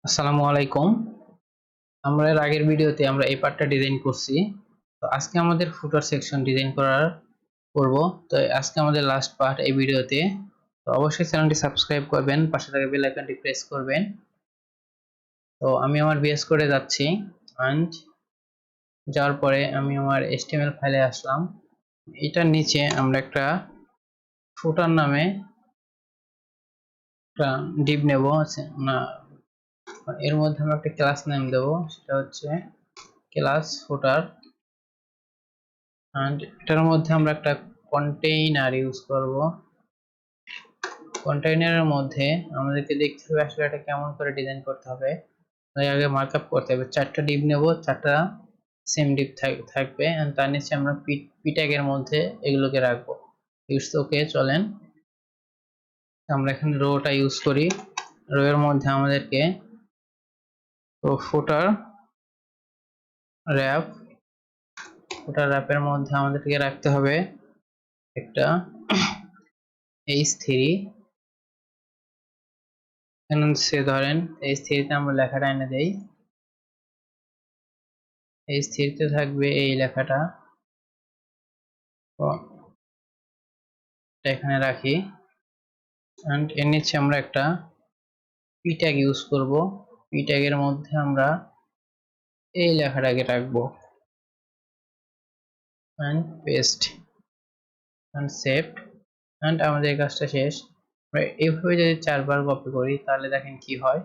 আসসালামু আলাইকুম। আমরা এর আগের ভিডিওতে আমরা এই পার্টটা ডিজাইন করছি। তো আজকে আমাদের ফুটার সেকশন ডিজাইন করব। তো আজকে আমাদের লাস্ট পার্ট এই ভিডিওতে। তো অবশ্যই চ্যানেলটি সাবস্ক্রাইব করবেন, পাশে থাকা বেল আইকনটি প্রেস করবেন। তো আমি আমার VS কোডে যাচ্ছি এন্ড যাওয়ার পরে আমি আমার HTML ফাইলে আসলাম। এটার নিচে আমরা একটা ফুটার নামে একটা ডিভ নেব না, এর মধ্যে আমরা একটা ক্লাস নেম দেব, সেটা হচ্ছে ক্লাস ফুটার। এন্ড এটার মধ্যে আমরা একটা কন্টেইনার ইউজ করব। কন্টেইনারের মধ্যে আমাদেরকে দেখতে হবে আসলে এটা কেমন করে ডিজাইন করতে হবে। তাই আগে মার্কআপ করতে হবে। চারটা ডিভ নেব, চারটা সেম ডিভ থাকবে এন্ড তার নিচে আমরা পি ট্যাগের মধ্যে এগুলোকে রাখবো। ইটস ওকে, চলেন আমরা এখানে রোটা ইউজ করি। রো এর মধ্যে আমাদেরকে ফুটার র্যাপ, ফুটার র্যাপের মধ্যে আমাদেরকে রাখতে হবে একটা h3। সে ধরেন h3 তে আমরা লেখাটা এনে দেই। h3 তে থাকবে এই লেখাটা, এখানে রাখি। এন্ড এর নিচে আমরা একটা পি ট্যাগ ইউজ করব। পি ট্যাগের মধ্যে আমরা এই লেখাটাকে রাখবো and paste and save. And আমাদের কাজটা শেষ। আমরা এইভাবে যদি 4বার কপি করি তাহলে দেখেন কি হয়।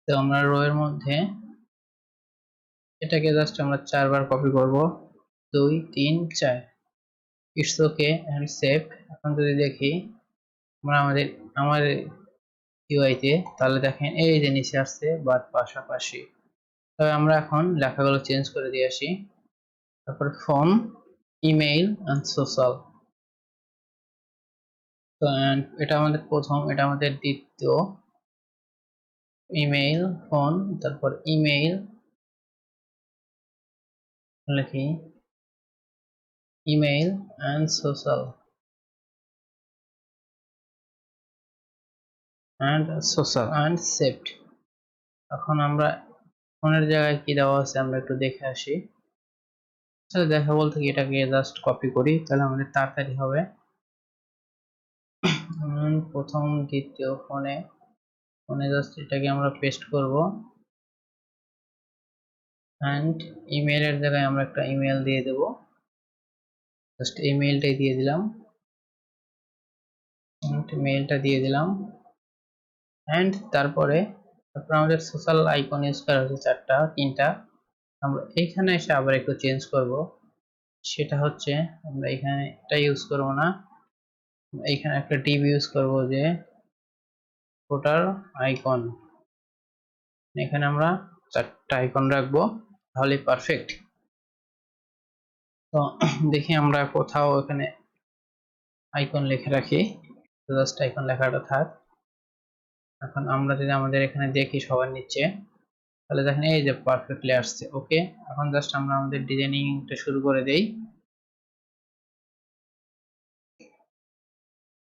তো আমরা রো এর মধ্যে এটাকে জাস্ট আমরা 4বার কপি করব, 2 3 4। It's okay and save. এখন যদি দেখি আমরা আমার ইউআইতে, তাহলে দেখেন এই যে নিচে আসছে বাট পাশাপাশি। তবে আমরা এখন লেখাগুলো চেঞ্জ করে দিয়ে আসি। তারপর ফোন, ইমেইল এন্ড সোশ্যাল। তো এটা আমাদের প্রথম, এটা আমাদের দ্বিতীয়। ইমেইল, ফোন, তারপর ইমেইল লিখি, email and social and saved. এখন আমরা ফোনের জায়গায় কি দেওয়া আছে আমরা একটু দেখে আসি। দেখা বলতে কি এটাকে জাস্ট কপি করি তাহলে আমাদের তাড়াতাড়ি হবে। প্রথম দ্বিতীয় ফোনে জাস্ট এটাকে আমরা পেস্ট করব এন্ড ইমেইলের জায়গায় আমরা একটা ইমেল দিয়ে দেব। জাস্ট ইমেইলটাই দিয়ে দিলাম, মেইলটা দিয়ে দিলাম। এন্ড তারপর আমাদের সোশ্যাল আইকন ইউজ করা হচ্ছে তিনটা। আমরা এইখানে এসে আবার একটু চেঞ্জ করব। সেটা হচ্ছে আমরা এখানে এটা ইউজ করব না, এইখানে একটা ডিভ ইউজ করব যে ফোটার আইকন। এখানে আমরা 4টা আইকন রাখবো, তাহলে পারফেক্ট। তো দেখি আমরা কোথাও এখানে আইকন লিখে রাখি, জাস্ট আইকন লেখাটা থাক। এখন আমরা যদি আমাদের এখানে দেখি সবার নিচে, তাহলে দেখেন এই যে পারফেক্টলি আসছে। ওকে, এখন জাস্ট আমরা আমাদের ডিজাইনিংটা শুরু করে দেই।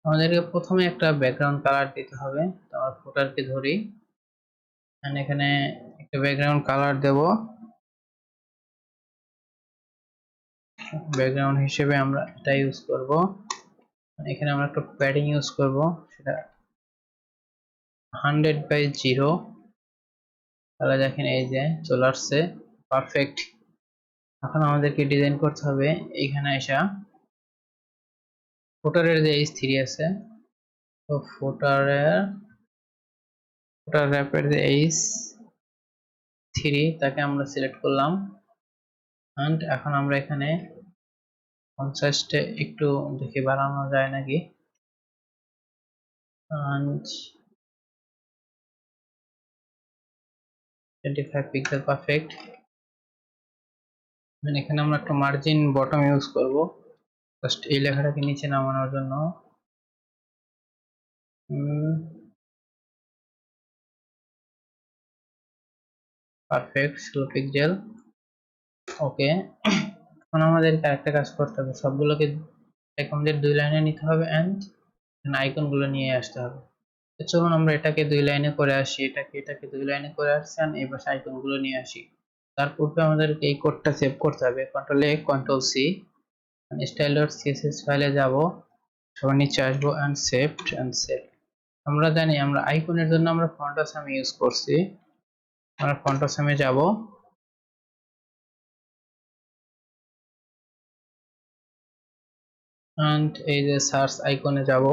আমাদেরকে প্রথমে একটা ব্যাকগ্রাউন্ড কালার দিতে হবে। তো আমরা ফুটারকে ধরি, এখানে একটা ব্যাকগ্রাউন্ড কালার দেব। ব্যাকগ্রাউন্ড হিসেবে আমরা এটা ইউজ করব। এখানে আমরা একটা প্যাডিং ইউজ করব, সেটা 100/0। তাহলে দেখেন এই যে চলে আসছে, পারফেক্ট। এখন আমাদেরকে ডিজাইন করতে হবে এইখানে আসা ফুটারের যে h3 আছে। তো ফুটার র্যাপের যে h3 তাকে আমরা সিলেক্ট করলাম। এন্ড এখন আমরা এখানে কনট্রাস্টে একটু দেখি বাড়ানো যায় নাকি। 25 পিক্সেল, পারফেক্ট। এখানে আমরা একটা মার্জিন বটম ইউজ করব জাস্ট এই লেখাটাকে নিচে নামানোর জন্য। Perfect, 16 pixel. ওকে, এখন আমাদেরকে আরেকটা কাজ করতে হবে, সবগুলোকে আমাদের 2 লাইনে নিতে হবে এন্ড আইকন গুলো নিয়ে আসতে হবে। চলুন আমরা এটাকে 2 লাইনে করে আসি, এটাকে 2 লাইনে করে আসছি, আর এই পাশে আইকন গুলো নিয়ে আসি। তার পূর্বে আমাদেরকে এই কোডটা সেভ করতে হবে। কন্ট্রোল এ কন্ট্রোল সি, style.css ফাইলে যাব, সবার নিচে আসবো এন্ড সেভ। আমরা জানি আমরা আইকনের জন্য আমরা ফন্ট আসামি ইউজ করছি। আমরা ফন্ট আসামে যাব, এন্ড এই যে সার্চ আইকনে যাব,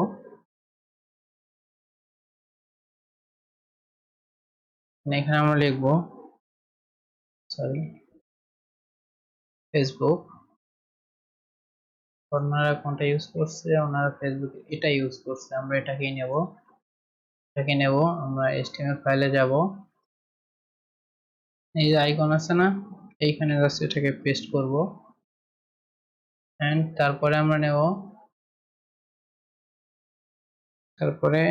এখানে আমরা লিখব ফেসবুক। ওনারা কোনটা ইউজ করছে, ওনারা ফেসবুক এটা ইউজ করছে, আমরা এটাকেই নেব। আমরা HTML ফাইলে যাব, এই যে আইকন আছে না, এইখানে জাস্ট এটাকে পেস্ট করব, এন্ড তারপরে আমরা নেব, তারপরে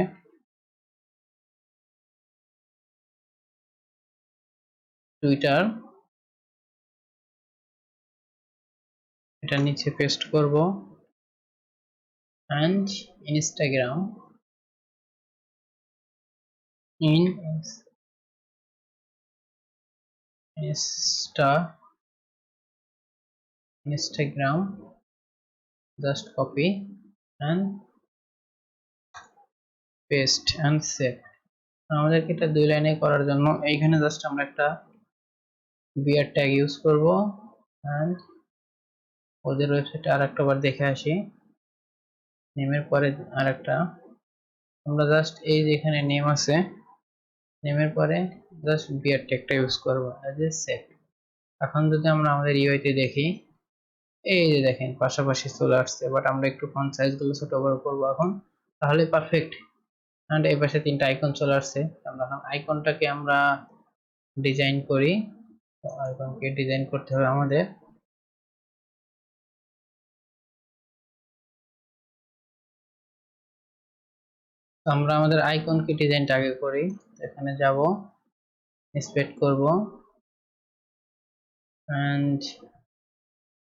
টুইটার, এটা নিচে পেস্ট করব, and Instagram, Instagram, just copy and paste and save. আমাদেরকে এটা 2 লাইনে করার জন্য এইখানে জাস্ট আমরা একটা বিয়ার ট্যাগ ইউজ করব, এন্ড ওদের ওয়েবসাইটে আরেকটা বার দেখে আসি। নেমের পরে আরেকটা, আমরা জাস্ট এই যে এখানে নেম আছে, নেমের পরে জাস্ট বিয়ার ট্যাগটা ইউজ করব এজ এ সেভ। এখন যদি আমরা আমাদের ইউআইতে দেখি, এই যে দেখেন পাশাপাশি চলে আসছে, বাট আমরা একটু ফন্ট সাইজ গুলো ছোট বড় করব এখন, তাহলে পারফেক্ট। এন্ড এই পাশে 3টা আইকন চলে আসছে। আমরা এখন আইকনটাকে আমরা ডিজাইন করি। তো আইকনকে ডিজাইন করতে হবে আমাদের। আমরা আমাদের আইকনকে ডিজাইনটা আগে করি। এখানে যাব, স্প্রেড করব, এন্ড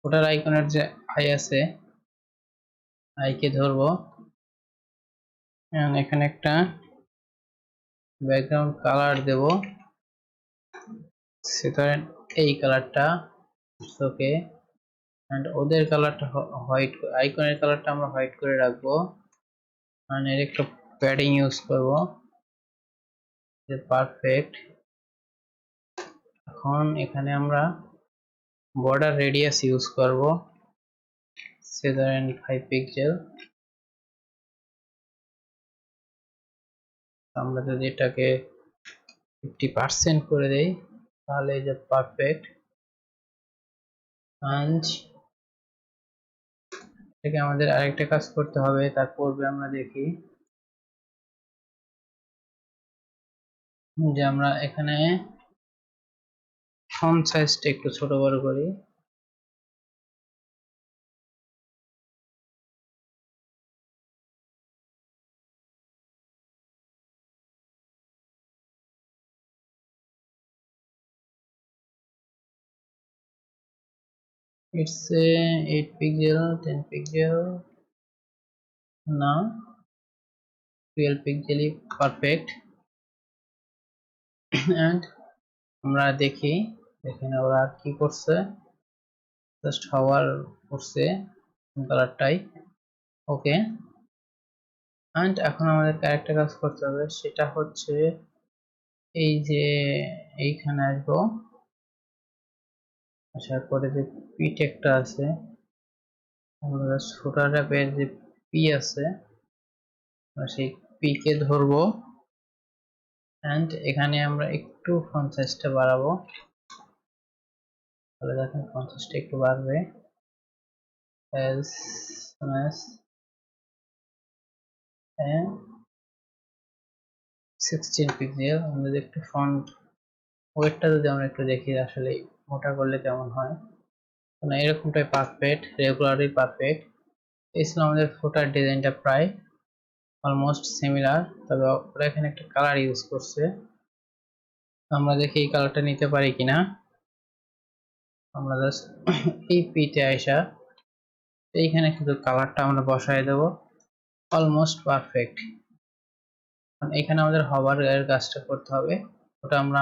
ওটার আইকনের যে আই আছে, আইকে ধরবো, এন্ড এখানে একটা ব্যাকগ্রাউন্ড কালার দেব, সেটা এই কালারটা, ওকে। এন্ড ওদের কালারটা হোয়াইট, আইকনের কালারটা আমরা হোয়াইট করে রাখবো, এন্ড এর একটু প্যাডিং ইউজ করব, যে পারফেক্ট। এখন এখানে আমরা বর্ডার রেডিয়াস ইউজ করব, 5 পিক্সেল। আমরা যদি এটাকে 50% করে দেই, তাহলে এই যে পারফেক্ট। এন্ড এটাকে আমাদের আরেকটা কাজ করতে হবে, তার পূর্বে আমরা দেখি যে আমরা এখানে ফন্ট সাইজটা একটু ছোট বড় করি। It's a 8 pixel, 10 pixel, না 12 pixel, পারফেক্ট। এন্ড আমরা দেখি এখানে ওরা কি করছে, জাস্ট হাওয়ার করছে কালারটাই, ওকে। এন্ড এখন আমাদের আরেকটা কাজ করতে হবে, সেটা হচ্ছে এই যে এইখানে আসবো, আসার পরে যে পি ট্যাগটা আছে, আমরা জাস্ট ফুটারের পেজ যে পি আছে, আমরা সেই পি কে ধরবো, এন্ড এখানে আমরা একটু ফন্ট সাইজটা বাড়াবো, তাহলে দেখেন ফন্ট সাইজটা একটু বাড়বে। as soon as 16 pixel. আমরা যদি একটু ফন্ট ওয়েটটা যদি আমরা একটু দেখি, আসলে মোটা করলে কেমন হয়, না এরকমটাই পারফেক্ট, রেগুলারলি পারফেক্ট। এই ছিল আমাদের ফুটার ডিজাইনটা, প্রায় অলমোস্ট সিমিলার, তবে ওরা এখানে একটা কালার ইউজ করছে। আমরা দেখি এই কালারটা নিতে পারি কিনা। আমরা জাস্ট এই পিতে আইসা এইখানে কিন্তু কালারটা আমরা বসায় দেব, অলমোস্ট পারফেক্ট। এখানে আমাদের হভার এর কাজটা করতে হবে, ওটা আমরা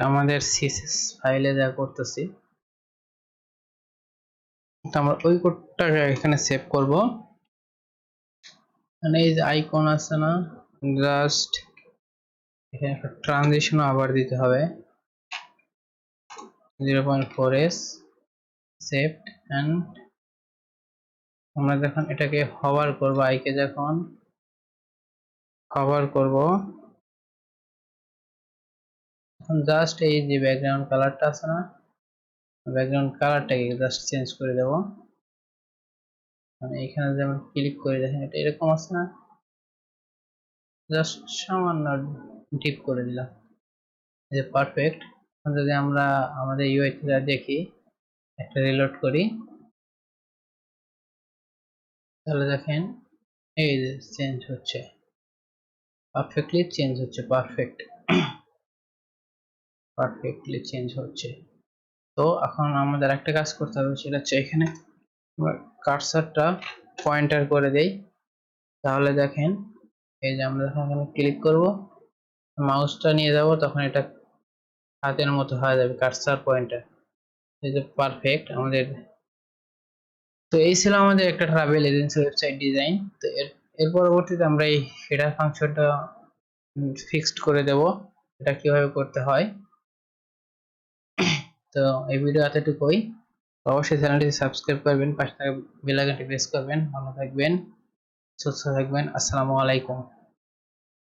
আমাদের সিএসএস ফাইলে যা করতেছি, তো আমরা ওই কোডটা এখানে সেভ করব। মানে এই যে আইকন আছে না, জাস্ট এখানে একটা ট্রানজিশন আবার দিতে হবে 0.4s সেভড। এন্ড আমরা যখন এটাকে হভার করব, আইকে যখন হভার করব, তখন জাস্ট এই যে ব্যাকগ্রাউন্ড কালারটা আছে না, ব্যাকগ্রাউন্ড কালারটাকে জাস্ট চেঞ্জ করে দেব। মানে এখানে যেমন ক্লিক করে দেখেন এটা এরকম আছে না, জাস্ট সামান্য ডিপ করে দিলাম, যে পারফেক্ট। যদি আমরা আমাদের ইউআই থেকে দেখি, একটা রিলোড করি, তাহলে দেখেন এই যে চেঞ্জ হচ্ছে, পারফেক্টলি চেঞ্জ হচ্ছে, পারফেক্টলি চেঞ্জ হচ্ছে। তো এখন আমাদের একটা কাজ করতে হবে, সেটা হচ্ছে এখানে কার্সারটা পয়েন্টার করে দেই, তাহলে দেখেন এই যে আমরা যখন এখানে ক্লিক করব, মাউসটা নিয়ে যাব, তখন এটা হাতের মতো হয়ে যাবে কার্সার পয়েন্টার। এই যে পারফেক্ট আমাদের। তো এই ছিল আমাদের একটা ট্রাভেল এজেন্সি ওয়েবসাইট ডিজাইন। তো এর পরবর্তীতে আমরা এই হেডার ফাংশনটা ফিক্সড করে দেব, এটা কিভাবে করতে হয়। তো এই ভিডিও এতটুকুই। অবশ্যই চ্যানেলটি সাবস্ক্রাইব করবেন, পাশে থাকা বেল আইকনটি প্রেস করবেন। ভালো থাকবেন, সুস্থ থাকবেন। আসসালামু আলাইকুম।